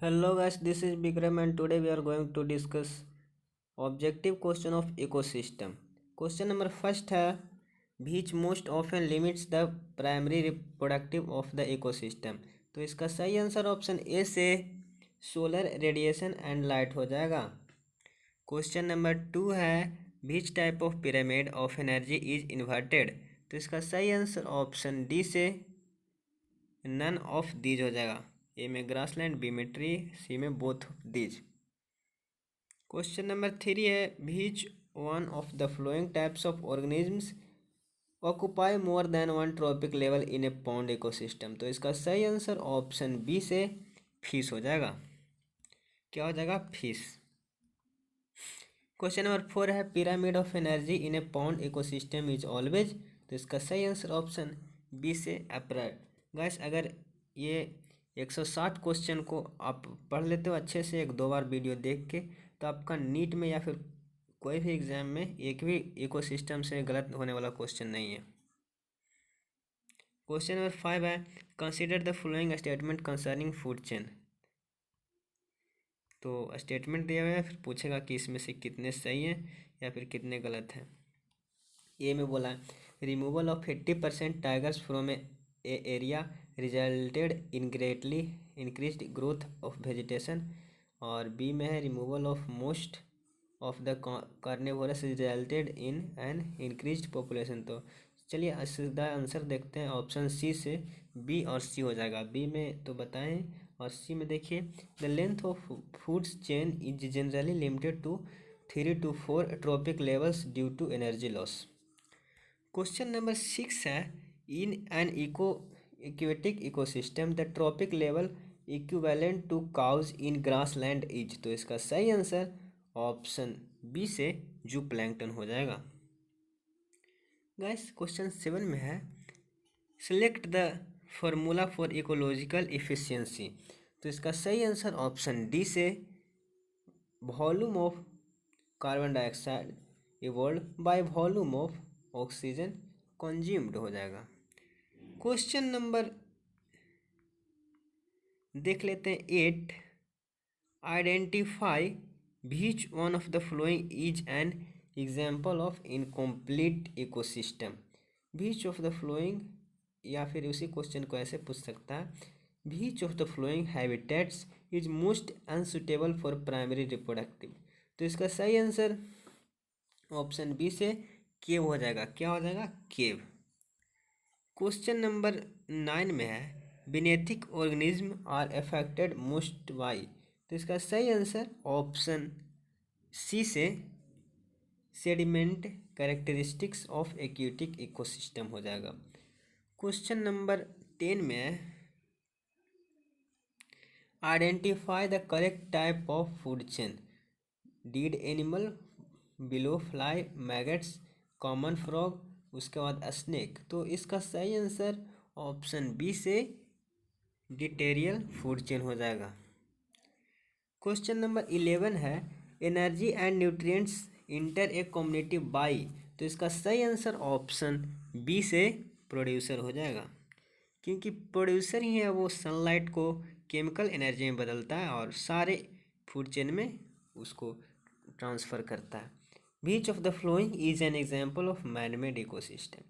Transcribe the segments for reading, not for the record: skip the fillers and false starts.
Hello guys, this is Bikram and today we are going to discuss objective question of ecosystem. Question number first है which most often limits the primary reproductive of the ecosystem। तो इसका सही answer option A से solar radiation and light हो जाएगा। Question number 2 है which type of pyramid of energy is inverted. तो इसका सही आंसर ऑप्शन डी से नन ऑफ दीज हो जाएगा। ए में ग्रासलैंड, बी में ट्री, सी में both of these. Question number 3 है which one of the flowing types of organisms occupy more than one trophic level in A pond ecosystem. तो इसका सही आंसर ऑप्शन बी से फिश हो जाएगा। क्या हो जाएगा? फिश। क्वेश्चन नंबर 4 है pyramid of energy in A pond ecosystem is always. तो इसका सही आंसर ऑप्शन बी से अप्रैल। गैस अगर ये 160 क्वेश्चन को आप पढ़ लेते हो अच्छे से एक दो बार वीडियो देख के, तो आपका नीट में या फिर कोई भी एग्जाम में एक भी इकोसिस्टम से गलत होने वाला क्वेश्चन नहीं है। क्वेश्चन नंबर 5 है consider the following statement concerning food chain. तो स्टेटमेंट दिया हुआ है, फिर पूछेगा कि इसमें से कितने सही हैं या फिर कितने गलत हैं। ए में बोला removal of 80% tigers from A area resulted in greatly increased growth of vegetation. और बी में है removal of most of the carnivorous resulted in an increased population. तो चलिए सीधा आंसर देखते हैं ऑप्शन सी से। बी और सी हो जाएगा। बी में तो बताएं और सी में देखिए the length of food chain is generally limited to 3 to 4 trophic levels due to energy loss. Question number 6 है in an aquatic ecosystem the trophic level equivalent to cows in grass land is. तो इसका सही answer option B से जू plankton हो जाएगा। Guys question 7 में है select the formula for ecological efficiency. तो इसका सही आंसर ऑप्शन डी से volume of carbon dioxide evolve by volume of oxygen consumed हो जाएगा। क्वेश्चन नंबर देख लेते हैं 8 identify which one of the flowing is an example of incomplete ecosystem. Which of the flowing, या फिर उसी question को ऐसे पूछ सकता है which of the flowing habitats is most unsuitable for primary reproductive. तो इसका सही आंसर ऑप्शन बी से केव हो जाएगा। क्या हो जाएगा? केव। क्वेश्चन नंबर 9 में है benthic organism are affected most by. तो इसका सही आंसर ऑप्शन सी से sediment characteristics of aquatic ecosystem हो जाएगा। क्वेश्चन नंबर 10 में है identify the correct type of food chain dead animal blowfly maggots common frog उसके बाद स्नेक। तो इसका सही आंसर ऑप्शन बी से डिटेरियल फूड चेन हो जाएगा। क्वेश्चन नंबर 11 है energy and nutrients inter a community by. तो इसका सही आंसर ऑप्शन बी से प्रोड्यूसर हो जाएगा, क्योंकि प्रोड्यूसर ही है वो सनलाइट को केमिकल एनर्जी में बदलता है और सारे फूड चेन में उसको ट्रांसफ़र करता है। बीच of the flowing is an example of manmade ecosystem.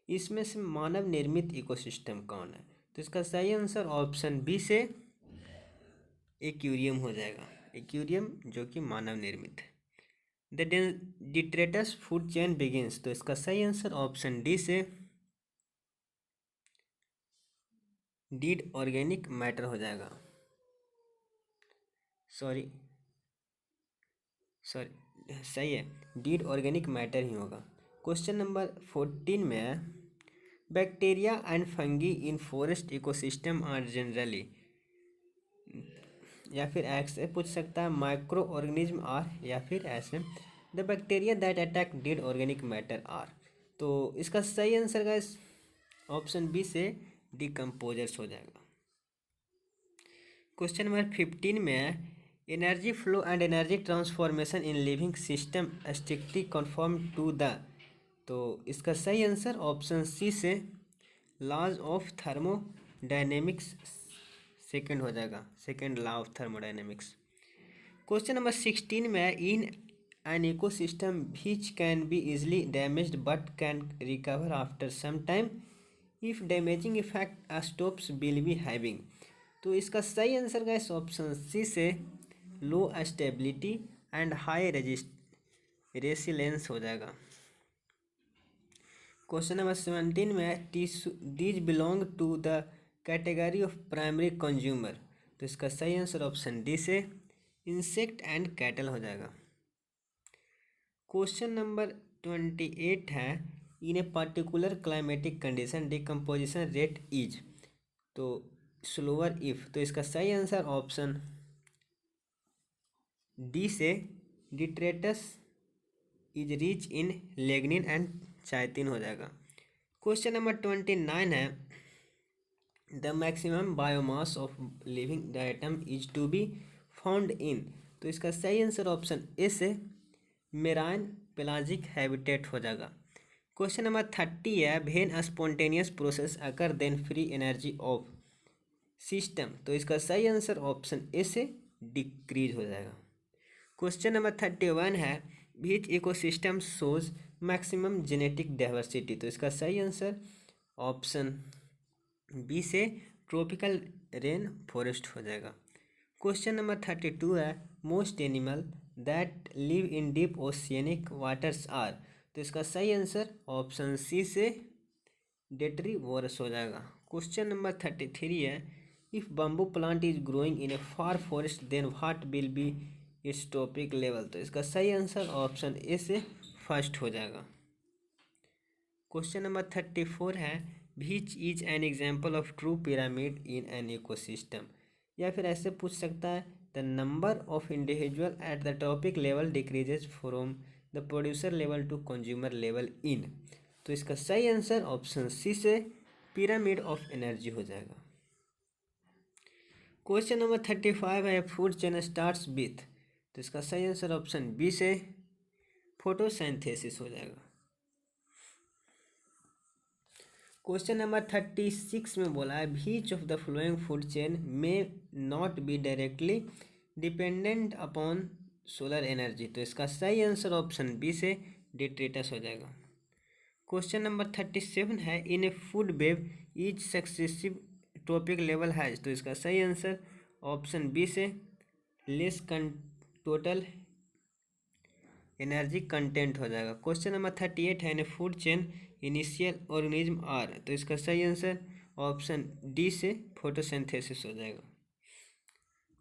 इसमें से मानव निर्मित इकोसिस्टम कौन है? तो इसका सही आंसर ऑप्शन बी से एक्वेरियम हो जाएगा। एक्वेरियम जो कि मानव निर्मित है। The detritus food chain begins. तो इसका सही आंसर ऑप्शन डी से डीड ऑर्गेनिक मैटर हो जाएगा। सॉरी सही है, डीड ऑर्गेनिक मैटर ही होगा। क्वेश्चन नंबर 14 में है bacteria and fungi in forest ecosystem are generally, या फिर ऐसे पूछ सकता है माइक्रो ऑर्गेनिज्म आर, या फिर ऐसे the bacteria that attack dead organic matter are. तो इसका सही आंसर गाइस ऑप्शन बी से डिकम्पोजर्स हो जाएगा। क्वेश्चन नंबर 15 में है energy flow and energy transformation in living system strictly conform to the. तो इसका सही आंसर ऑप्शन सी से लॉज ऑफ थर्मोडायनेमिक्स सेकंड हो जाएगा, second law of thermodynamics. Question number 16 में है, in an ecosystem which can be easily damaged but can recover after some time if damaging effect stops will be having. तो इसका सही answer guys option C से low stability and high resilience हो जाएगा। Question number 17 में है, these belong to the category of primary consumer. तो इसका सही आंसर ऑप्शन डी से इंसेक्ट एंड कैटल हो जाएगा। क्वेश्चन नंबर 28 है, in a particular climatic condition decomposition rate is, तो स्लोअर इफ। तो इसका सही आंसर ऑप्शन डी से detritus is rich in lignin and chitin हो जाएगा। क्वेश्चन नंबर 29 है, the maximum biomass of living diatom is to be found in. तो इसका सही आंसर ऑप्शन ए से मेराइन पेलाजिक हैबिटेट हो जाएगा। क्वेश्चन नंबर 30 है, when spontaneous process occur then free energy of system. तो इसका सही आंसर ऑप्शन ए से डिक्रीज हो जाएगा। क्वेश्चन नंबर 31 है, which ecosystem shows maximum genetic diversity. तो इसका सही आंसर ऑप्शन बी से ट्रॉपिकल रेन फॉरेस्ट हो जाएगा। क्वेश्चन नंबर 32 है, most animal that live in deep oceanic waters are. तो इसका सही आंसर ऑप्शन सी से डेट्रीवोरस हो जाएगा। क्वेश्चन नंबर 33 है, if bamboo plant is growing in a far forest then what will be its trophic level. तो इसका सही आंसर ऑप्शन ए से फर्स्ट हो जाएगा। क्वेश्चन नंबर 34 है, which is an example of true pyramid in an ecosystem. या फिर ऐसे पूछ सकता है, the number of individual at the trophic level decreases from the producer level to consumer level in. तो इसका सही आंसर ऑप्शन सी से पिरामिड ऑफ एनर्जी हो जाएगा। क्वेश्चन नंबर 35 है, फूड चेन स्टार्ट्स विथ। तो इसका सही आंसर ऑप्शन बी से फोटोसिंथेसिस हो जाएगा। क्वेश्चन नंबर 36 में बोला है, which of the following food chain may not be directly dependent upon solar energy. तो इसका सही आंसर ऑप्शन बी से डिट्रेटस हो जाएगा। क्वेश्चन नंबर 37 है, in a food web each successive trophic level has. तो इसका सही आंसर ऑप्शन बी से लेस टोटल एनर्जी कंटेंट हो जाएगा। क्वेश्चन नंबर 38 है, in food chain initial organism are. तो इसका सही आंसर ऑप्शन डी से फोटोसिंथेसिस हो जाएगा।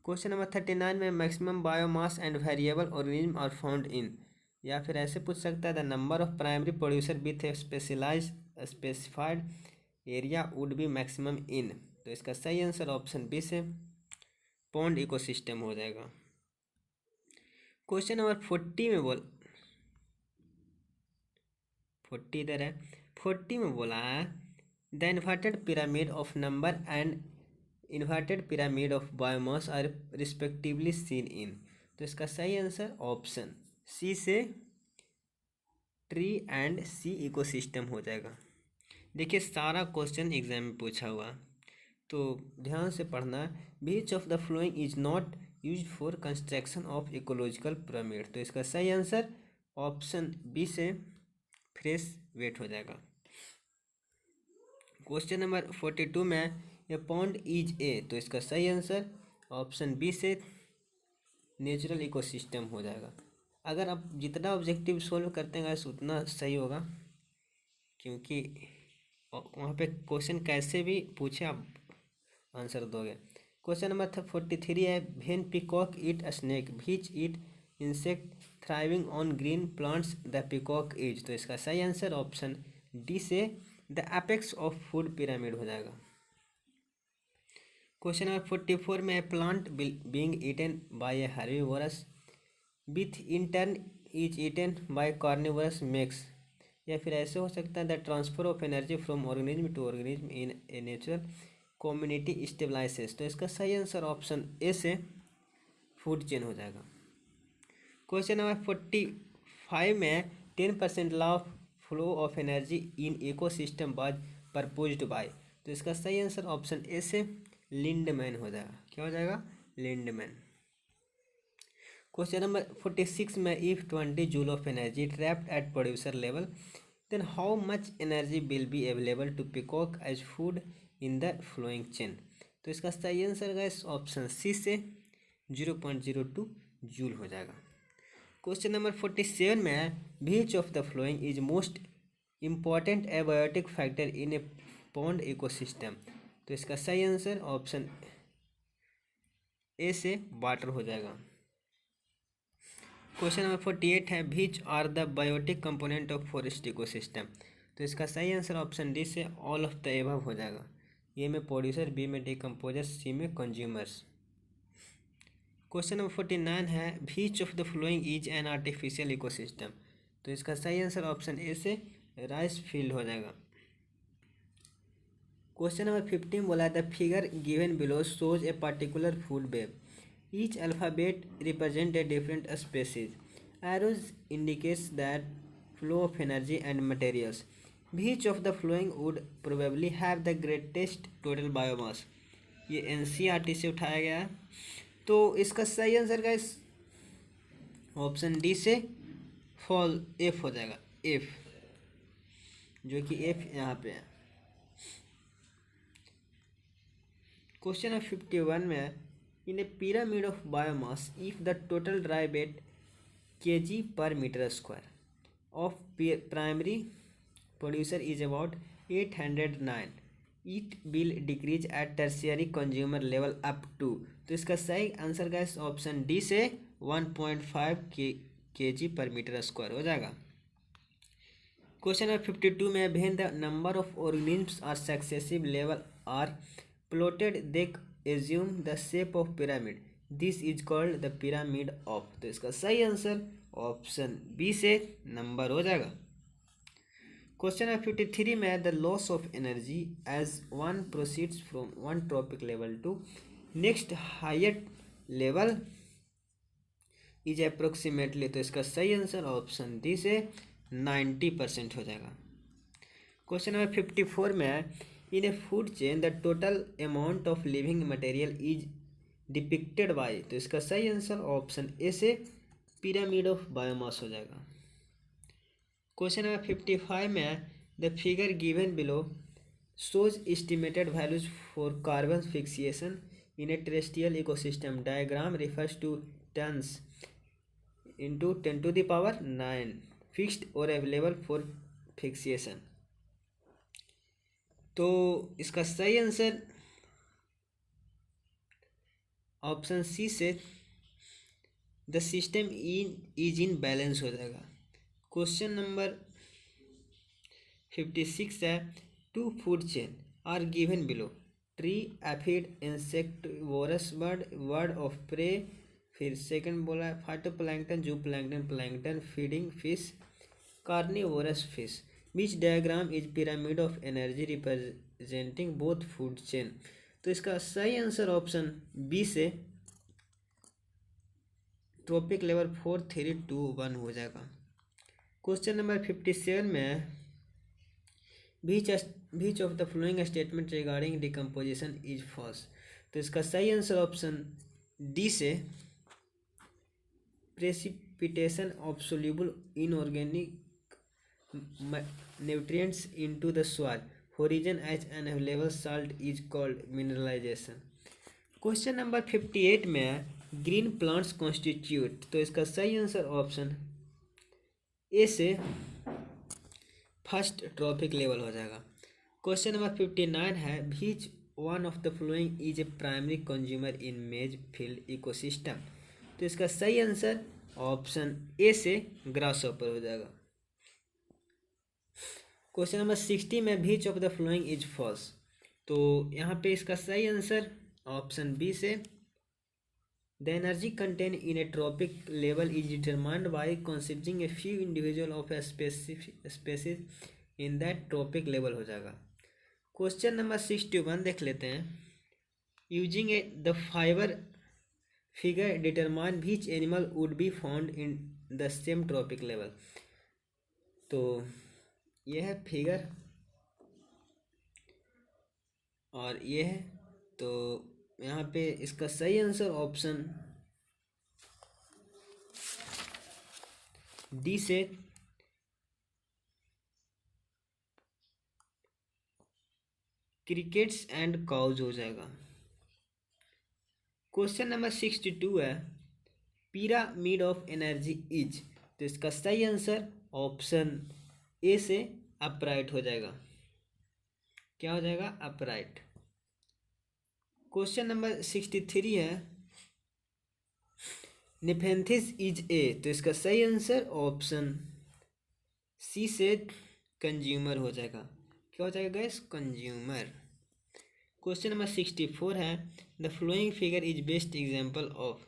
क्वेश्चन नंबर 39 में, maximum biomass and variable organism are found in. या फिर ऐसे पूछ सकता है, the number of primary producer with a specified area would be maximum in. तो इसका सही आंसर ऑप्शन बी से पॉन्ड इकोसिस्टम हो जाएगा। क्वेश्चन नंबर 40 में 40 इधर है, 40 में बोला है, the inverted pyramid of number and inverted pyramid of biomass are respectively seen in. तो इसका सही आंसर ऑप्शन सी से ट्री एंड सी इकोसिस्टम हो जाएगा। देखिए सारा क्वेश्चन एग्जाम में पूछा हुआ, तो ध्यान से पढ़ना। Which of the following is not use for construction of ecological pyramid. तो इसका सही आंसर ऑप्शन बी से फ्रेश वेट हो जाएगा। क्वेश्चन नंबर 42 में, ए पॉन्ड इज ए। तो इसका सही आंसर ऑप्शन बी से नेचुरल इकोसिस्टम हो जाएगा। अगर आप जितना ऑब्जेक्टिव सोल्व करते हैं उतना सही होगा, क्योंकि वहाँ पे क्वेश्चन कैसे भी पूछे आप आंसर दोगे। क्वेश्चन नंबर 43 है, when peacock eat snake which eat insect thriving on green plants the peacock is. तो इसका सही आंसर ऑप्शन डी से the apex of food pyramid हो जाएगा। क्वेश्चन नंबर 44 में, plant being eaten by a herbivorous with in turn is eaten by carnivorous makes. या फिर ऐसे हो सकता है, the transfer of energy from organism to organism in a natural community stabilizes. तो इसका सही आंसर ऑप्शन ए से फूड चेन हो जाएगा। क्वेश्चन नंबर 45 में, 10% law of flow of energy in ecosystem was proposed by. तो इसका सही आंसर ऑप्शन ए से लिंडमैन हो जाएगा। क्या हो जाएगा? लिंडमैन। क्वेश्चन नंबर 46 में if 20 joule of energy trapped at producer level then how much energy will be available to peacock as food in the following chain. तो इसका सही आंसर गाइस ऑप्शन सी से 0.02 जूल हो जाएगा। Question number 47 में है which of the following is most important abiotic factor in A pond ecosystem. तो इसका सही आंसर ऑप्शन ए से वाटर हो जाएगा। क्वेश्चन नंबर 48 है which are the biotic component of forest ecosystem. तो इसका सही आंसर ऑप्शन डी से ऑल ऑफ द एबव हो जाएगा। ए में प्रोड्यूसर, बी में डिकम्पोजर, सी में कंज्यूमर्स। क्वेश्चन नंबर 49 है which of the flowing is an artificial ecosystem. तो इसका सही आंसर ऑप्शन ए से राइस फील्ड हो जाएगा। क्वेश्चन नंबर 15 बोला है the figure given below shows a particular food web each alphabet represent a different species arrows indicates that flow of energy and materials which of the flowing would probably have the greatest total biomass. ये NCERT से उठाया गया है। तो इसका सही answer का इस ऑप्शन डी से फॉल एफ हो जाएगा, एफ, जो कि एफ यहाँ पे है। क्वेश्चन नंबर 51 में है in A pyramid of biomass if the total dry weight kg per meter square of primary producer is about 809 it will decrease at tertiary consumer level up to। तो इसका सही answer का option D से 1.5 kg per meter square हो जाएगा। Question number 52 में when the number of organisms are successive level are plotted they assume the shape of pyramid this is called the pyramid of। तो इसका सही answer option B से number हो जाएगा। Question number 53 में the loss of energy as one proceeds from one trophic level to next higher level is approximately. तो इसका सही आंसर ऑप्शन डी से 90% हो जाएगा। क्वेश्चन नंबर 54 में है in a food chain the total amount of living material is depicted by. तो इसका सही आंसर ऑप्शन ए से पिरामिड ऑफ बायोमास हो जाएगा। क्वेश्चन नंबर 55 में है the figure given below shows estimated values for carbon fixation in a terrestrial ecosystem diagram refers to tons into 10⁹ fixed और available for fixation. तो इसका सही answer option C से the system is in balance हो जाएगा। Question number 56 है two food chain are given below tree aphid insectivorous bird bird of prey. फिर second बोला है phytoplankton zooplankton plankton feeding fish carnivorous fish which diagram is pyramid of energy representing both food chain. तो इसका सही answer option B से trophic level 4 3 2 1 हो जाएगा। Question number 57 में which of the following statement regarding decomposition is false. तो इसका सही आंसर ऑप्शन डी से precipitation of soluble inorganic nutrients into the soil horizon as an available salt is called mineralization। Question number 58 में है green plants constitute. तो इसका सही answer option A से फर्स्ट ट्रॉपिक लेवल हो जाएगा। क्वेश्चन नंबर 59 है which one of the following is a primary consumer इन मेज फील्ड इकोसिस्टम। तो इसका सही आंसर ऑप्शन ए से ग्रासहॉपर हो जाएगा। क्वेश्चन नंबर 60 में which of the flowing is false. तो यहाँ पे इसका सही आंसर ऑप्शन बी से the energy content in a trophic level is determined by considering a few individual of a species in that trophic level हो जाएगा। Question number 61 देख लेते हैं using a the fibre figure determine which animal would be found in the same trophic level. तो यह है figure और यह है तो यहाँ पे इसका सही आंसर ऑप्शन डी से क्रिकेट्स एंड काउज हो जाएगा। क्वेश्चन नंबर 62 है, पिरामिड ऑफ एनर्जी इज, तो इसका सही आंसर ऑप्शन ए से अपराइट हो जाएगा। क्या हो जाएगा? अपराइट। क्वेश्चन नंबर 63 है, नेफेंथिस इज ए, तो इसका सही आंसर ऑप्शन सी से कंज्यूमर हो जाएगा। क्या हो जाएगा गैस? कंज्यूमर। क्वेश्चन नंबर 64 है, the flowing figure is best example of,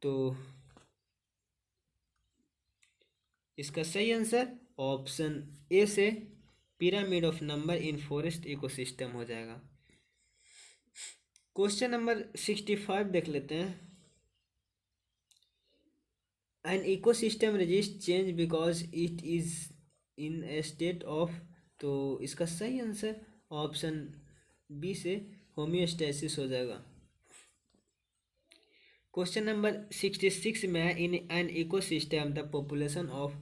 तो इसका सही आंसर ऑप्शन ए से pyramid of number in forest ecosystem हो जाएगा। क्वेश्चन नंबर 65 देख लेते हैं, an ecosystem resist change because it is in A state of, तो इसका सही आंसर ऑप्शन बी से होम्योस्टेसिस हो जाएगा। क्वेश्चन नंबर 66 में, इन an ecosystem the population of,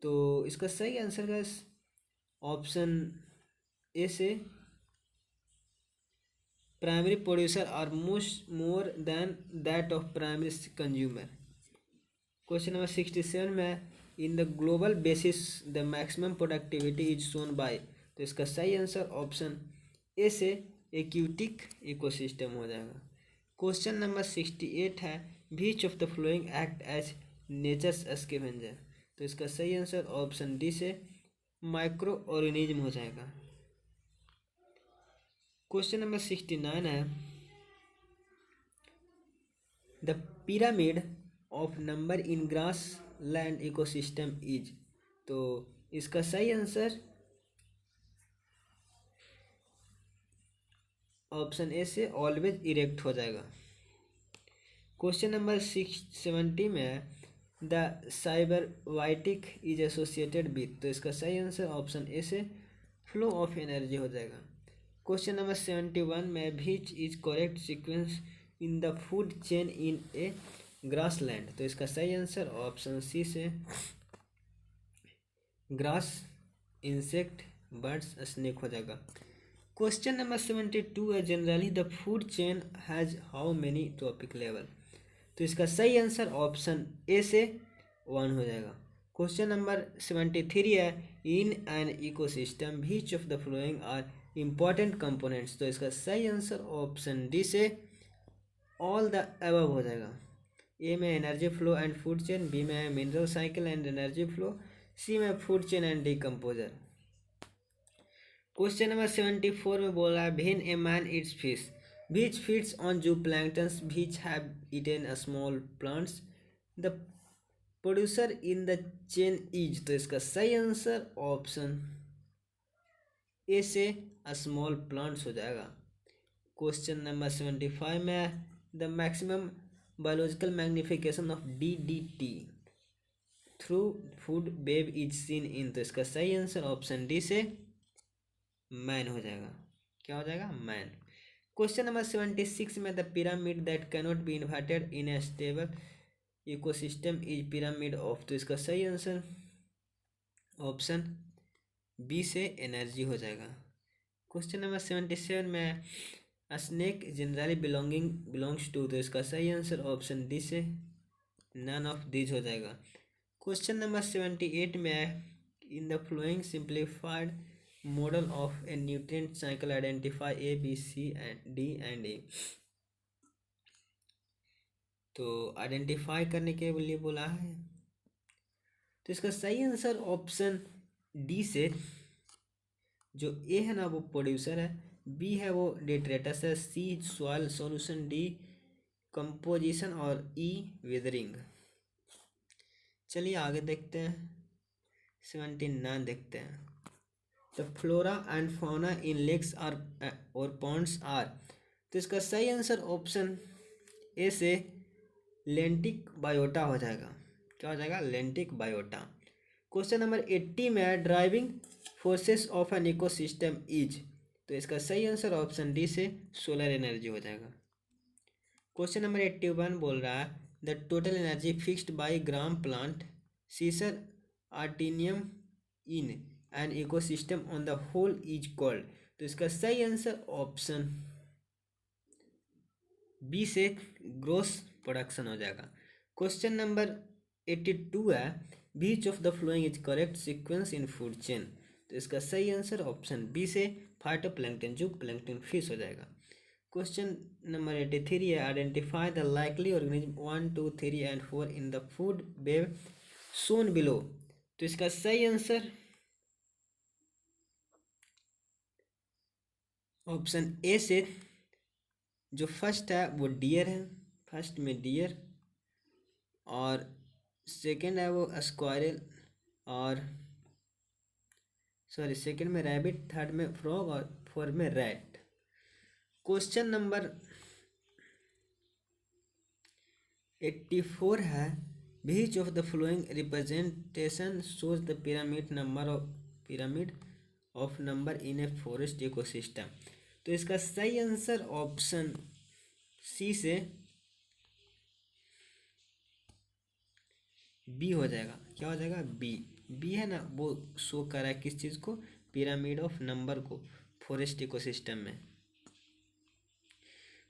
तो इसका सही आंसर का ऑप्शन ए से primary producer are more than that of primary consumer. Question number 67 में, in the global basis the maximum productivity is shown by, तो इसका सही आंसर ऑप्शन ए से एक्यूटिक इकोसिस्टम हो जाएगा। क्वेश्चन नंबर 68 है, बीच of the following act as nature's scavenger, तो इसका सही आंसर ऑप्शन डी से माइक्रो ऑर्गेनिज्म हो जाएगा। क्वेश्चन नंबर 69 है, the pyramid of number in grass land ecosystem is, तो इसका सही आंसर ऑप्शन ए से ऑलवेज इरेक्ट हो जाएगा। क्वेश्चन नंबर 70 में, द साइबरवाइटिक इज एसोसिएटेड विथ, तो इसका सही आंसर ऑप्शन ए से फ्लो ऑफ एनर्जी हो जाएगा। क्वेश्चन नंबर 71 में, which is correct sequence in the food chain in a grass land, तो इसका सही आंसर ऑप्शन सी से ग्रास, इंसेक्ट, बर्ड्स, स्नेक हो जाएगा। क्वेश्चन नंबर 72 है, generally the food chain has how many tropic level, तो इसका सही आंसर ऑप्शन ए से 1 हो जाएगा। क्वेश्चन नंबर 73 है, in an ecosystem which of the following are important components, तो इसका सही आंसर ऑप्शन डी से ऑल द अबव हो जाएगा। ए में energy flow and food chain, B में mineral cycle and energy flow, C में food chain and decomposer. Question number 74 में बोला है, when a man eats fish which feeds on zooplankton which have eaten small plants, the producer in the chain is, तो इसका सही answer option A से small plants हो जाएगा। Question number 75 में, the maximum biological magnification of DDT through food web is seen in, तो इसका सही आंसर ऑप्शन डी से मैन हो जाएगा। क्या हो जाएगा? मैन। क्वेश्चन नंबर 76 में, the pyramid that cannot be inverted in a stable ecosystem is pyramid of, तो इसका सही आंसर ऑप्शन बी से एनर्जी हो जाएगा। क्वेश्चन नंबर 77 में, स्नेक जनरली बिलोंग्स टू, तो इसका सही आंसर ऑप्शन डी से नन ऑफ दीज हो जाएगा। क्वेश्चन नंबर 78 में, in the following simplified model of a nutrient cycle identify A B C and D and A, तो identify करने के लिए बोला है, तो इसका सही आंसर ऑप्शन डी से, जो ए है ना वो प्रोड्यूसर है, बी है वो डिट्रेटस है, सी सॉइल सॉल्यूशन, डी कंपोजिशन और ई वेदरिंग। चलिए आगे देखते हैं, 79 देखते हैं। The flora and fauna in lakes are और पॉन्ड्स आर, तो इसका सही आंसर ऑप्शन ए से लेंटिक बायोटा हो जाएगा। क्या हो जाएगा? लेंटिक बायोटा। क्वेश्चन नंबर 80 में, driving forces of an ecosystem is, तो इसका सही आंसर ऑप्शन डी से सोलर एनर्जी हो जाएगा। क्वेश्चन नंबर 81 बोल रहा है the total energy fixed by gram plant Cicer arietinum in an ecosystem on the whole is called. तो इसका सही आंसर ऑप्शन बी से ग्रोस प्रोडक्शन हो जाएगा। क्वेश्चन नंबर 82 है बीच of the flowing is correct sequence in food chain. तो इसका सही आंसर ऑप्शन बी से फाइटोप्लैंक्टन जो प्लैंक्टन फिश हो जाएगा। क्वेश्चन नंबर 83 है identify the likely organism 1, 2, 3 and 4 in the food web shown below. तो इसका सही आंसर ऑप्शन ए से जो फर्स्ट है वो डियर है, फर्स्ट में डियर, और सेकंड है वो स्क्वायरल, और सॉरी सेकंड में रैबिट, थर्ड में फ्रॉग और फोर्थ में रैट। क्वेश्चन नंबर 84 है बीच of the following representation shows the pyramid of number in a forest ecosystem. तो इसका सही आंसर ऑप्शन सी से बी हो जाएगा। क्या हो जाएगा? बी। बी है ना, वो शो कर रहा है किस चीज़ को? पिरामिड ऑफ नंबर को फॉरेस्ट इकोसिस्टम में।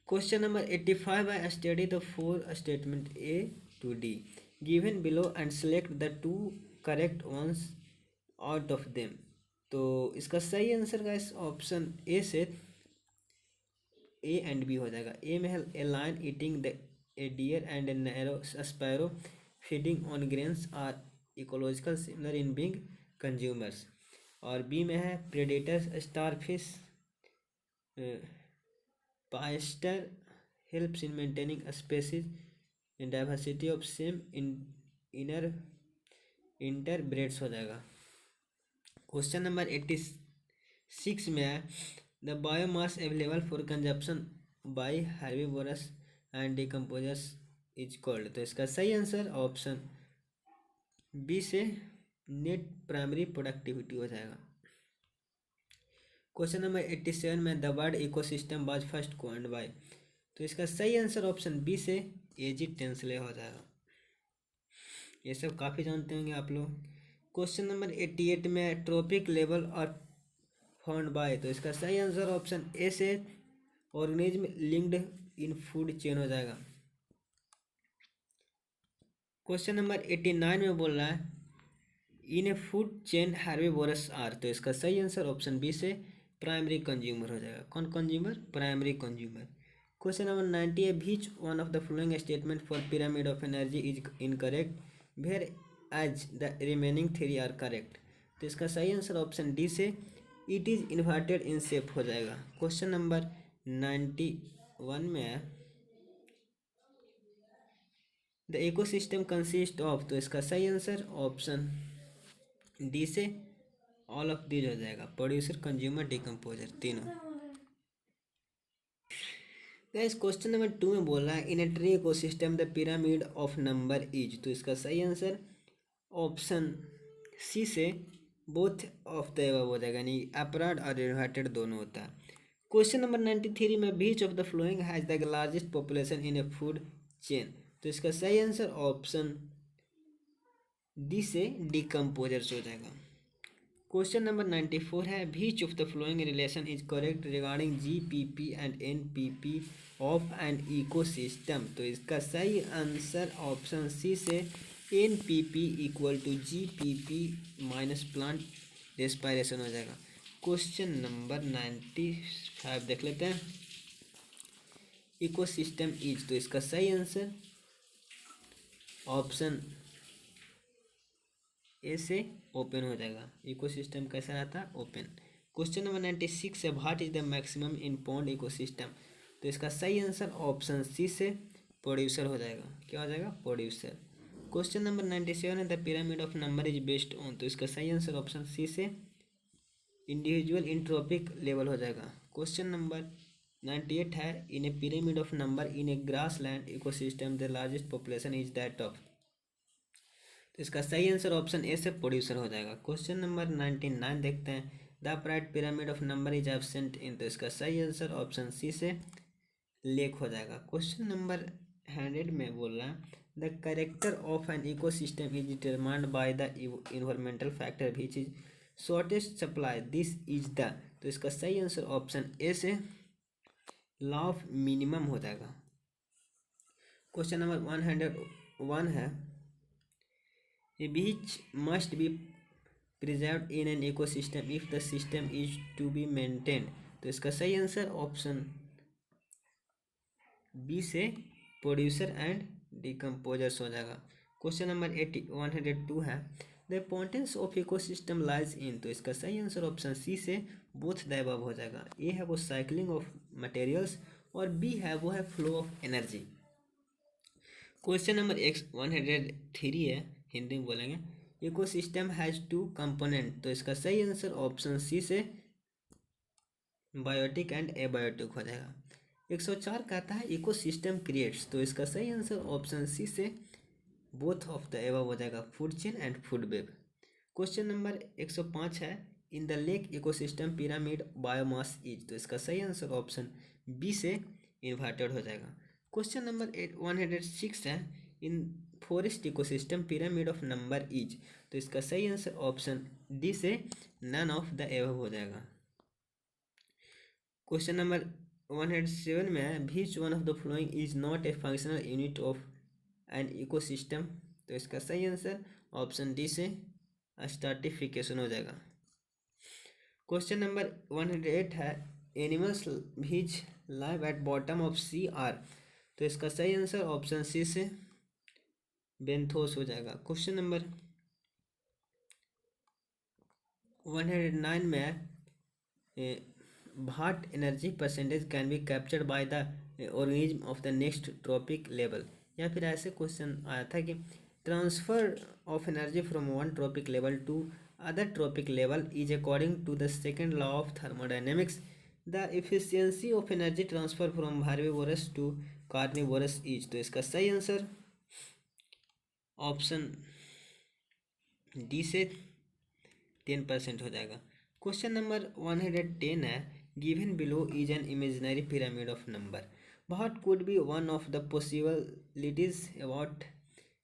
क्वेश्चन नंबर 85 है study the four statement A to D given below and select the two correct ones out of them. तो इसका सही आंसर का इस ऑप्शन ए से ए एंड बी हो जाएगा। ए में है a lion eating the a deer and a narrow sparrow feeding on grains are ecological similar in being consumers. और बी में है predators starfish Pisaster helps in maintaining species in diversity of same invertebrates हो जाएगा। Question number 86 में है the biomass available for consumption by herbivorous and decomposers is called. तो इसका सही आंसर ऑप्शन बी से नेट प्राइमरी प्रोडक्टिविटी हो जाएगा। क्वेश्चन नंबर 87 में the word ecosystem was first coined bye. तो इसका सही आंसर ऑप्शन बी से एजी टेंसले हो जाएगा। ये सब काफ़ी जानते होंगे आप लोग। क्वेश्चन नंबर 88 में trophic level are found by. तो इसका सही आंसर ऑप्शन ए से organism linked in food chain हो जाएगा। क्वेश्चन नंबर 89 में बोल रहा है in a food chain herbivorous are. तो इसका सही आंसर ऑप्शन बी से प्राइमरी कंज्यूमर हो जाएगा। कौन consumer? Primary consumer. Question number 90 है which one of the following statement for pyramid of energy is incorrect where as the remaining three are correct. तो इसका सही आंसर ऑप्शन डी से it is inverted in shape हो जाएगा। Question number 91 में है the ecosystem consist of. तो इसका सही आंसर ऑप्शन डी से ऑल ऑफ दीज हो जाएगा। प्रोड्यूसर, कंज्यूमर, डिकम्पोजर, तीनों। गाइस क्वेश्चन नंबर 2 में बोल रहा है in a tree ecosystem the pyramid of number is. तो इसका सही आंसर ऑप्शन सी से बोथ ऑफ द एबव हो जाएगा, यानी अपराड और इन्वर्टेड दोनों होता है। क्वेश्चन नंबर 93 में which of the following has the largest population in a food chain. तो इसका सही आंसर ऑप्शन डी से डिकम्पोजर्स हो जाएगा। क्वेश्चन नंबर 94 है बीच of the following relation is correct regarding GPP and NPP of an ecosystem. तो इसका सही आंसर ऑप्शन सी से NPP equal to GPP minus plant respiration हो जाएगा। क्वेश्चन नंबर 95 देख लेते हैं इकोसिस्टम इज। तो इसका सही आंसर ऑप्शन ए से ओपन हो जाएगा। इकोसिस्टम कैसा रहता है? ओपन। क्वेश्चन नंबर 96 है what is the maximum in pond ecosystem. तो इसका सही आंसर ऑप्शन सी से प्रोड्यूसर हो जाएगा। क्या हो जाएगा? प्रोड्यूसर। क्वेश्चन नंबर 97 है the pyramid of number is based on. तो इसका सही आंसर ऑप्शन सी से इंडिविजुअल इंट्रोपिक लेवल हो जाएगा। क्वेश्चन नंबर 98 है in a pyramid of number in a grass land ecosystem the largest population is that of. तो इसका सही आंसर ऑप्शन ए से प्रोड्यूसर हो जाएगा। क्वेश्चन नंबर 99 देखते हैं the upright pyramid of number is absent in, तो इसका सही आंसर ऑप्शन सी से लेक हो जाएगा। क्वेश्चन नंबर 100 में बोल रहा है the character of an ecosystem is determined by the environmental factor which is shortest supply, this is the, तो इसका सही आंसर ऑप्शन ए से लॉ ऑफ मिनिमम हो जाएगा। क्वेश्चन नंबर 101 है which must be preserved in an ecosystem if the system is to be maintained, तो इसका सही आंसर ऑप्शन बी से प्रोड्यूसर एंड डिकम्पोजर्स हो जाएगा। क्वेश्चन नंबर 102 है the importance of ecosystem lies in, तो इसका सही आंसर ऑप्शन सी से बोथ द अबव हो जाएगा। ए है वो साइकिलिंग ऑफ मटेरियल्स और बी है वो है flow of energy. Question number 103 है, हिंदी में बोलेंगे इकोसिस्टम हैज टू कंपोनेंट, तो इसका सही आंसर ऑप्शन सी से बायोटिक एंड एबायोटिक हो जाएगा। 104 कहता है इकोसिस्टम क्रिएट्स, तो इसका सही आंसर ऑप्शन सी से बोथ ऑफ द एबव हो जाएगा, food chain and food web. Question number 105 है in the lake ecosystem pyramid biomass is, तो इसका सही आंसर ऑप्शन बी से इन्वर्टेड हो जाएगा। क्वेश्चन नंबर 106 है इन forest ecosystem pyramid of number is, तो इसका सही आंसर ऑप्शन डी से नन ऑफ द एबव हो जाएगा। क्वेश्चन नंबर 107 में है which one of the following is not a functional unit of an ecosystem, तो इसका सही आंसर ऑप्शन डी से स्ट्राटिफिकेशन हो जाएगा। क्वेश्चन नंबर 108 है animals which live at bottom of sea are, तो इसका सही आंसर ऑप्शन सी से बेंथोस हो जाएगा। क्वेश्चन नंबर 109 में है what energy percentage can be captured by the organism of the next trophic level, या फिर ऐसे क्वेश्चन आया था कि transfer of energy from one trophic level to other trophic level is according to the second law of thermodynamics, the efficiency of energy transfer from herbivorous to carnivorous is, तो इसका सही answer option D से 10% हो जाएगा। Question number 110 है given below is an imaginary pyramid of number, what could be one of the possibilities about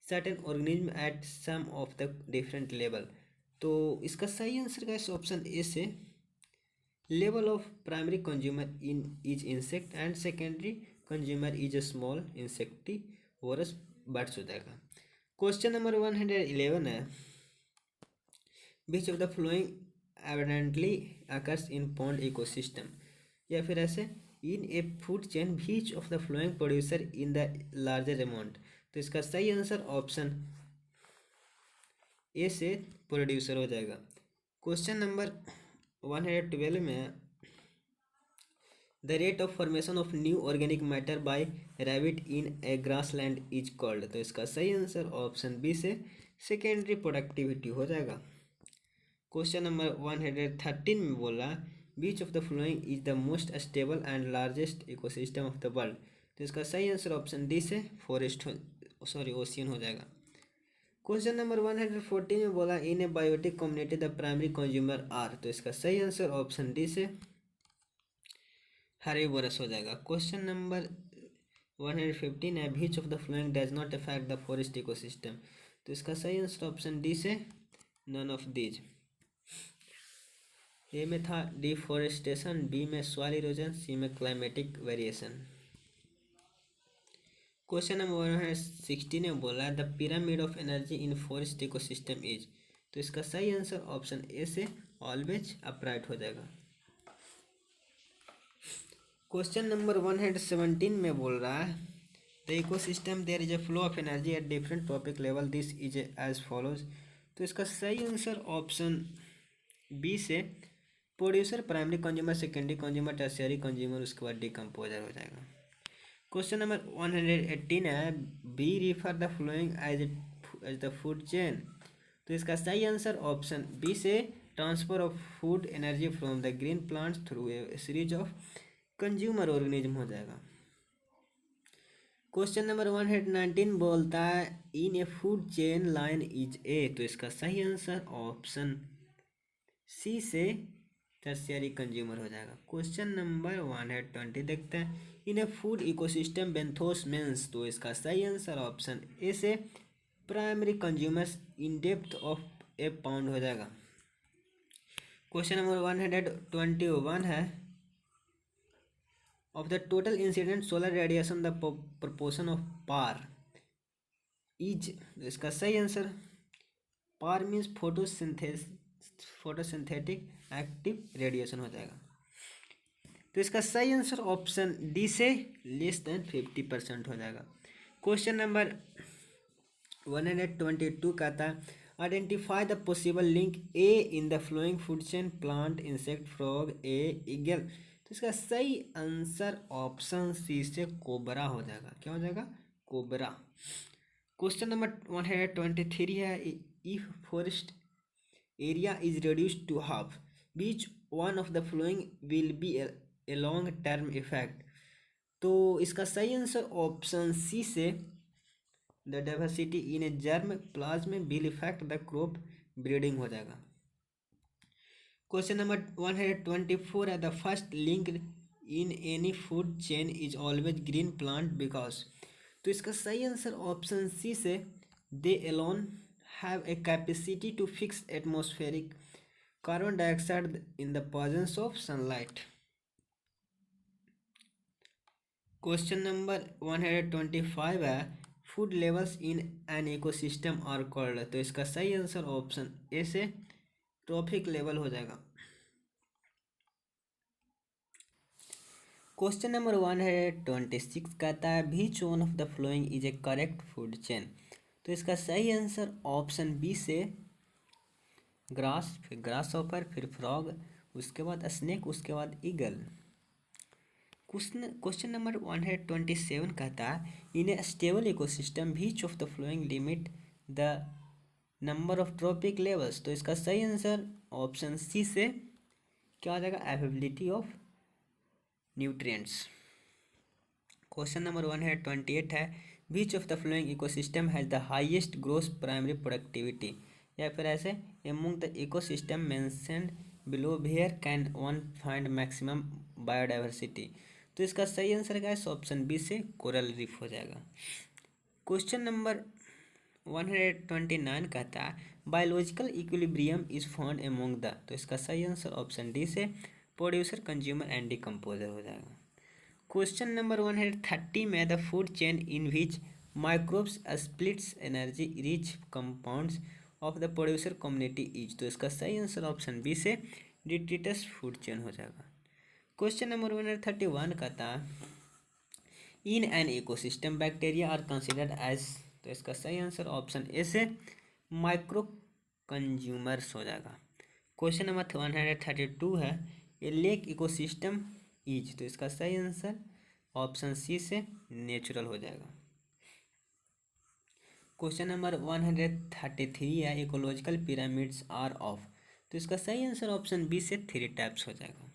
certain organism at some of the different level, तो इसका सही आंसर का ऑप्शन ए से level of primary consumer in is insect and secondary consumer is a small insectivorous birds हो जाएगा। Question number 111 है which of the following evidently occurs in pond ecosystem, या फिर ऐसे इन a food chain which of the flowing producer in the larger amount, तो इसका सही answer option A से प्रोड्यूसर हो जाएगा। क्वेश्चन नंबर 112 में the rate of formation of new organic matter by rabbit in a grassland is called, तो इसका सही आंसर ऑप्शन बी से सेकेंडरी प्रोडक्टिविटी हो जाएगा। क्वेश्चन नंबर 113 में बोल रहा है बीच of the flowing is the most stable and largest ecosystem of the world, तो इसका सही आंसर ऑप्शन डी से फॉरेस्ट ओशियन हो जाएगा। क्वेश्चन नंबर 114 में बोला in a biotic community the primary consumer are, तो इसका सही आंसर ऑप्शन डी से हर्बीवोरस हो जाएगा। क्वेश्चन नंबर 115 है which of the following does not affect the forest ecosystem, तो इसका सही आंसर ऑप्शन डी से नन ऑफ दीज। ए में था डिफोरेस्टेशन, बी में सॉइल इरोजन, सी में क्लाइमेटिक वेरिएशन। क्वेश्चन नंबर 116 में बोला है the pyramid of energy in forest ecosystem is, तो इसका सही आंसर ऑप्शन ए से ऑलवेज अपराइट हो जाएगा। क्वेश्चन नंबर 117 में बोल रहा है the ecosystem there is a flow of energy at different trophic level this is as follows, तो इसका सही आंसर ऑप्शन बी से producer primary consumer secondary consumer tertiary consumer उसके बाद डिकम्पोजर हो जाएगा। क्वेश्चन नंबर 118 है be refer the following as the food chain, तो इसका सही आंसर ऑप्शन बी से transfer of food energy from the green plants through a series of consumer organism हो जाएगा। क्वेश्चन नंबर 119 बोलता है in a food chain lion is a, तो इसका सही आंसर ऑप्शन सी से टर्शियरी कंज्यूमर हो जाएगा। क्वेश्चन नंबर 120 देखते हैं। In a food ecosystem benthos means, तो इसका सही आंसर ऑप्शन ए से primary consumers in depth of a pond हो जाएगा। क्वेश्चन नंबर 121 है। Of the total incident solar radiation the proportion of PAR is, इसका सही answer PAR means photosynthetic active radiation हो जाएगा। तो इसका सही आंसर ऑप्शन डी से लेस देन 50% हो जाएगा। क्वेश्चन नंबर 122 कहता है identify the possible link A in the flowing food chain plant insect frog A eagle. तो इसका सही आंसर ऑप्शन सी से कोबरा हो जाएगा। क्या हो जाएगा? कोबरा। क्वेश्चन नंबर 123 है। If forest area is reduced to half, which one of the following will be a long term effect? तो इसका सही आंसर ऑप्शन सी से the diversity in A germ plasm will effect the crop breeding हो जाएगा। Question number 124 है। The first link in any food chain is always green plant because. तो इसका सही आंसर ऑप्शन सी से दे alone have a capacity to fix atmospheric carbon dioxide in the presence of sunlight. Question number 125 है। Food levels in an ecosystem are called. तो इसका सही answer option A से trophic level हो जाएगा। Question number 126 कहता है which one of the following is A correct food chain. तो इसका सही आंसर ऑप्शन बी से ग्रास, फिर ग्रास हॉपर, फिर फ्रॉग, उसके बाद स्नेक, उसके बाद ईगल। क्वेश्चन नंबर 127 कहता है in a stable ecosystem which of the following limit the number of trophic levels. तो इसका सही आंसर ऑप्शन सी से क्या हो जाएगा? Availability of nutrients. Question number 128 है। Which of the following ecosystem has the highest gross primary productivity, या फिर ऐसे among the ecosystem mentioned below where can one find maximum biodiversity. तो इसका सही आंसर क्या है? ऑप्शन बी से कोरल रीफ हो जाएगा। क्वेश्चन नंबर 129 कहता है biological equilibrium is found among the. तो इसका सही आंसर ऑप्शन डी से प्रोड्यूसर, कंज्यूमर एंड डिकम्पोजर हो जाएगा। क्वेश्चन नंबर 130 में the food chain in which microbes splits energy rich compounds of the producer community is. तो इसका सही आंसर ऑप्शन बी से डिट्रिटस फूड चेन हो जाएगा। क्वेश्चन नंबर 131 कहता है in an ecosystem bacteria are considered as. तो इसका सही आंसर ऑप्शन ए से माइक्रो कंज्यूमर्स हो जाएगा। क्वेश्चन नंबर 132 है ए लेक इकोसिस्टम इज। तो इसका सही आंसर ऑप्शन सी से नेचुरल हो जाएगा। क्वेश्चन नंबर 133 है इकोलॉजिकल पिरामिड्स आर ऑफ। तो इसका सही आंसर ऑप्शन बी से 3 टाइप्स हो जाएगा।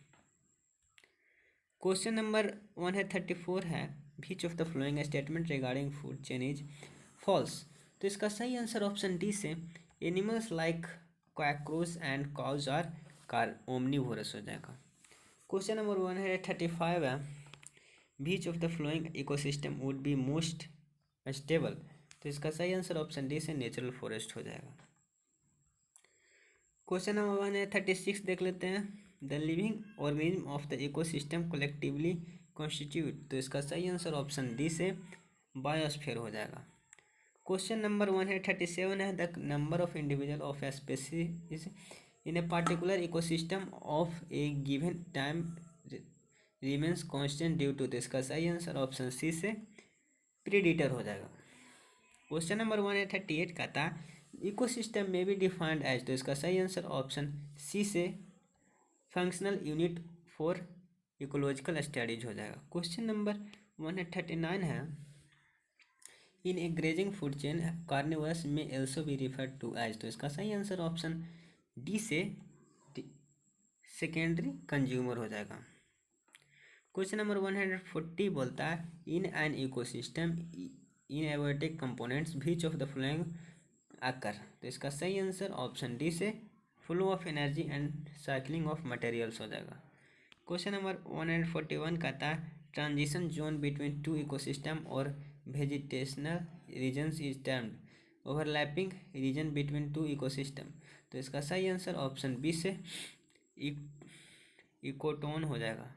क्वेश्चन नंबर 134 है which of the following statement regarding food chain is false. तो इसका सही आंसर ऑप्शन डी से animals like cockroach and cows are omnivorous हो जाएगा। क्वेश्चन नंबर 135 है which of the following ecosystem would be most stable. तो इसका सही आंसर ऑप्शन डी से नेचुरल फॉरेस्ट हो जाएगा। क्वेश्चन नंबर 136 देख लेते हैं। The living organism of the ecosystem collectively constitute. तो इसका सही आंसर ऑप्शन डी से बायोस्फीयर हो जाएगा। क्वेश्चन नंबर 137 है the number of individual of a species in a particular ecosystem of a given time remains constant due to. तो इसका सही आंसर ऑप्शन सी से प्रीडेटर हो जाएगा। क्वेश्चन नंबर 138 का था इकोसिस्टम में भी डिफाइंड एज। तो इसका सही आंसर ऑप्शन सी से functional unit for ecological studies हो जाएगा। क्वेश्चन नंबर 139 है in a grazing food chain carnivorous may also be referred to as. तो इसका सही आंसर ऑप्शन डी से सेकेंडरी कंज्यूमर हो जाएगा। क्वेश्चन नंबर 140 बोलता है in an ecosystem in abiotic components which of the following occur. तो इसका सही आंसर ऑप्शन डी से flow of energy and cycling of materials हो जाएगा। क्वेश्चन नंबर 141 का था transition zone between two ecosystem or vegetational regions is termed overlapping region between two ecosystem. तो इसका सही आंसर ऑप्शन बी से इकोटोन हो जाएगा।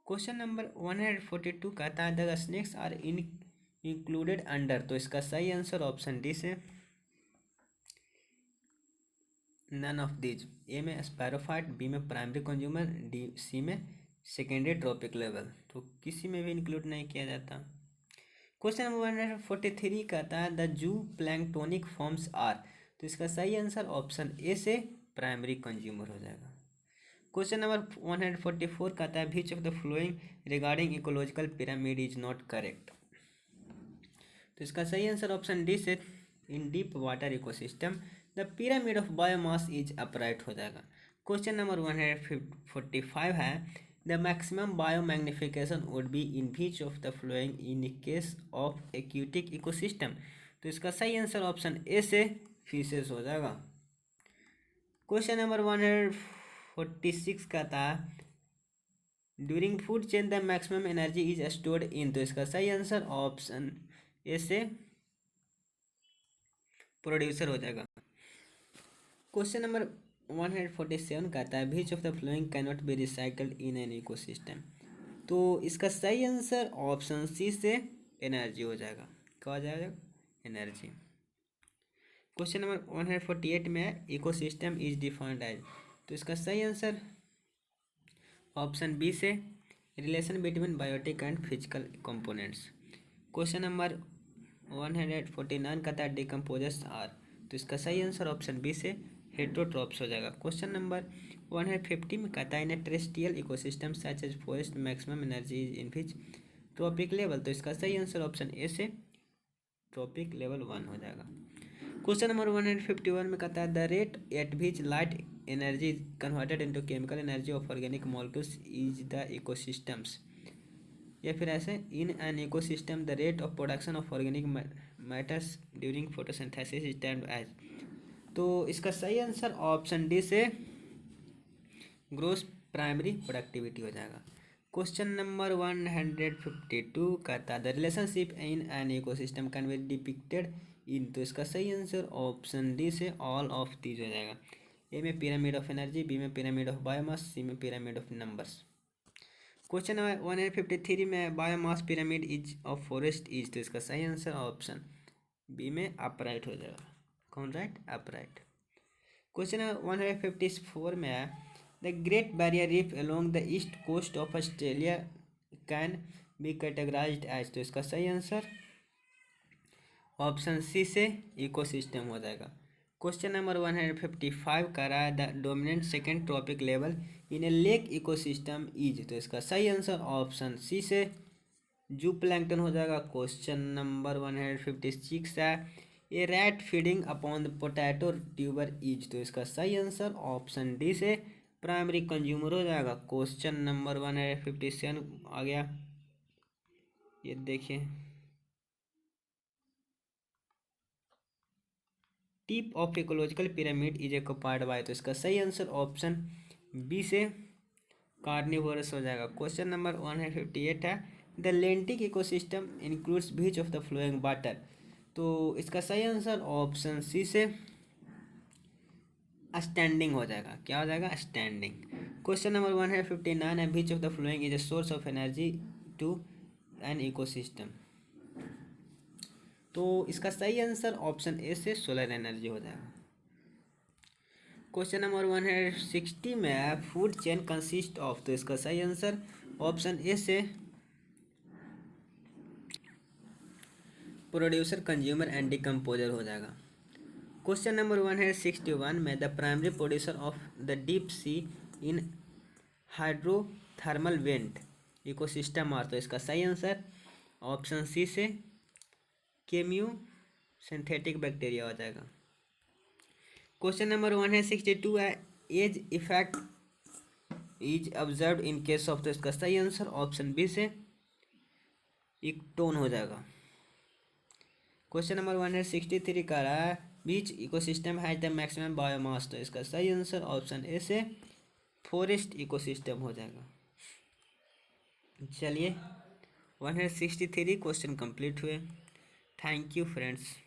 क्वेश्चन नंबर 142 का था the snakes are included under. तो इसका सही आंसर ऑप्शन डी से नन ऑफ दीज। ए में स्पैरोफाइट, बी में प्राइमरी कंज्यूमर, डी सी में सेकेंडरी ट्रॉपिक लेवल। तो किसी में भी इंक्लूड नहीं किया जाता। क्वेश्चन नंबर 143 का था the zoo planktonic forms are. तो इसका सही आंसर ऑप्शन ए से प्राइमरी कंज्यूमर हो जाएगा। क्वेश्चन नंबर 144 का था which of the following regarding ecological pyramid is not correct. तो इसका सही आंसर ऑप्शन डी से in deep water ecosystem the pyramid of biomass is upright हो जाएगा। क्वेश्चन नंबर 145 है the maximum biomagnification would be in which of the following in case of aquatic ecosystem. तो इसका सही आंसर ऑप्शन ए से fishes हो जाएगा। Question number 146 का था during food chain the maximum energy is stored in. तो इसका सही आंसर ऑप्शन ए से प्रोड्यूसर हो जाएगा। क्वेश्चन नंबर 147 का था which of the flowing cannot be recycled in an ecosystem. तो इसका सही आंसर ऑप्शन सी से एनर्जी हो जाएगा। क्या हो जाएगा? एनर्जी। क्वेश्चन नंबर 148 में इकोसिस्टम इज डिफाइंड एज। तो इसका सही आंसर ऑप्शन बी से relation between biotic and physical components. Question number 149 का था डिकम्पोजर्स आर। तो इसका सही आंसर ऑप्शन बी से हेटरोट्रॉप्स हो जाएगा। क्वेश्चन नंबर 150 में कहता है in terrestrial ecosystem such as forest maximum energy is in which trophic level. तो इसका सही आंसर ऑप्शन ए से ट्रॉपिक लेवल 1 हो जाएगा। क्वेश्चन नंबर 151 में कहता है the rate at which light energy is converted into chemical energy of organic molecules is the ecosystems. या फिर ऐसे in an ecosystem the rate of production of organic matters during photosynthesis is termed as. तो इसका सही answer option D से gross primary productivity हो जाएगा। Question number 152 का था the relationship in an ecosystem can be depicted in. तो इसका सही आंसर ऑप्शन डी से ऑल ऑफ दीज हो जाएगा। ए में पिरामिड ऑफ एनर्जी, बी में पिरामिड ऑफ बायोमास, सी में pyramid of numbers. Question number 153 में biomass pyramid is of forest is. तो इसका सही आंसर ऑप्शन बी में अपराइट हो जाएगा। कौन राइट? अपराइट। क्वेश्चन नंबर 154 में है the Great Barrier Reef along the east coast of Australia can be categorised as. तो इसका सही आंसर ऑप्शन सी से इकोसिस्टम हो जाएगा। क्वेश्चन नंबर 155 कर रहा है the dominant second trophic level in A lake ecosystem is. तो इसका सही आंसर ऑप्शन सी से जू प्लैंक्टन हो जाएगा। क्वेश्चन नंबर 156 है a rat feeding upon the potato tuber is. तो इसका सही आंसर ऑप्शन डी से प्राइमरी कंज्यूमर हो जाएगा। क्वेश्चन नंबर 157 आ गया, ये देखिए tip of ecological pyramid is occupied by. तो इसका सही आंसर ऑप्शन बी से कार्निवोरस हो जाएगा। क्वेश्चन नंबर 158 है the lentic ecosystem includes which of the following water. तो इसका सही आंसर ऑप्शन सी से स्टैंडिंग हो जाएगा। क्या हो जाएगा? स्टैंडिंग। क्वेश्चन नंबर 159 है बीच of the flowing is a source of energy to an ecosystem. तो इसका सही आंसर ऑप्शन ए से सोलर एनर्जी हो जाएगा। क्वेश्चन नंबर 160 में है फूड चेन कंसिस्ट ऑफ। तो इसका सही आंसर ऑप्शन ए से प्रोड्यूसर, कंज्यूमर एंड डिकम्पोजर हो जाएगा। क्वेश्चन नंबर 161 में the primary producer of the deep sea in hydrothermal vent ecosystem are. तो इसका सही आंसर ऑप्शन सी से केम्यू सिंथेटिक बैक्टीरिया हो जाएगा। क्वेश्चन नंबर 162 है edge effect is observed in case of. तो इसका सही आंसर ऑप्शन बी से इक्टोन हो जाएगा। क्वेश्चन नंबर 163 का रहा है which ecosystem has the maximum biomass, तो इसका सही आंसर ऑप्शन ए से फॉरेस्ट इकोसिस्टम हो जाएगा। चलिए 163 क्वेश्चन कंप्लीट हुए। Thank you friends.